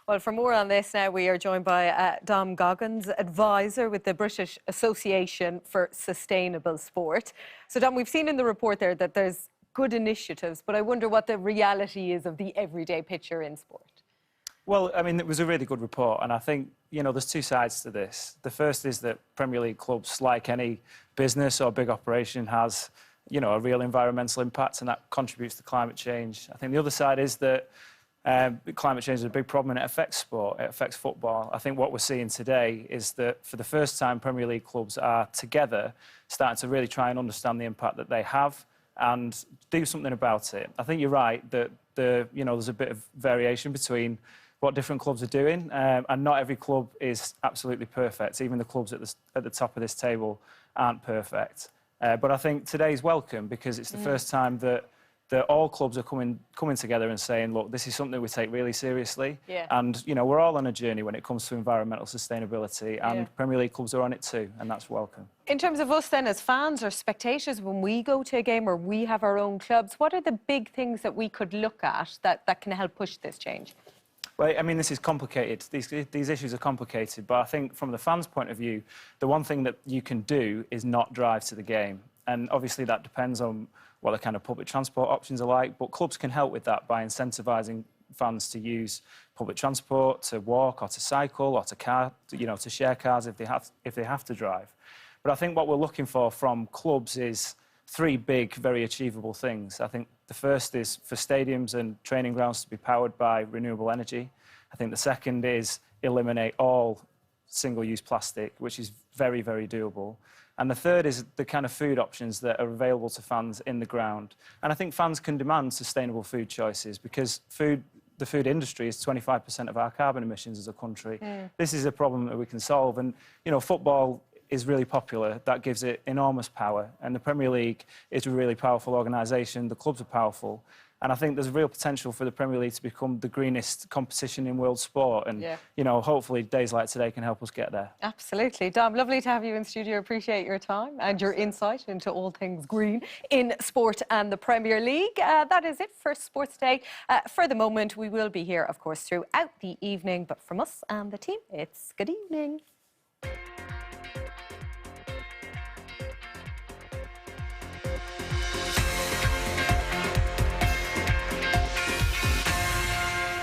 Well, for more on this now, we are joined by Dom Goggins, advisor with the British Association for Sustainable Sport. So, Dom, we've seen in the report there that there's good initiatives, but I wonder what the reality is of the everyday picture in sport. Well, I mean, it was a really good report, and I think, there's two sides to this. The first is that Premier League clubs, like any business or big operation, has, a real environmental impact, and that contributes to climate change. I think the other side is that climate change is a big problem, and it affects sport, it affects football. I think what we're seeing today is that for the first time, Premier League clubs are together starting to really try and understand the impact that they have and do something about it. I think you're right that there's a bit of variation between what different clubs are doing, and not every club is absolutely perfect. Even the clubs at the top of this table aren't perfect. But I think today's welcome because it's the first time that all clubs are coming together and saying, look, this is something we take really seriously. Yeah. And, we're all on a journey when it comes to environmental sustainability, and Premier League clubs are on it too, and that's welcome. In terms of us then as fans or spectators, when we go to a game or we have our own clubs, what are the big things that we could look at that can help push this change? Well, I mean, this is complicated. These issues are complicated, but I think from the fans' point of view, the one thing that you can do is not drive to the game. And obviously that depends on what the kind of public transport options are like, but clubs can help with that by incentivising fans to use public transport, to walk or to cycle or to share cars if they have to drive. But I think what we're looking for from clubs is three big, very achievable things. I think the first is for stadiums and training grounds to be powered by renewable energy. I think the second is eliminate all single-use plastic, which is very, very doable. And the third is the kind of food options that are available to fans in the ground. And I think fans can demand sustainable food choices because the food industry is 25% of our carbon emissions as a country. This is a problem that we can solve. And, football is really popular. That gives it enormous power. And the Premier League is a really powerful organisation. The clubs are powerful. And I think there's a real potential for the Premier League to become the greenest competition in world sport. And, hopefully days like today can help us get there. Absolutely. Dom, lovely to have you in studio. Appreciate your time and your insight into all things green in sport and the Premier League. That is it for Sports Day. For the moment, we will be here, of course, throughout the evening. But from us and the team, it's good evening.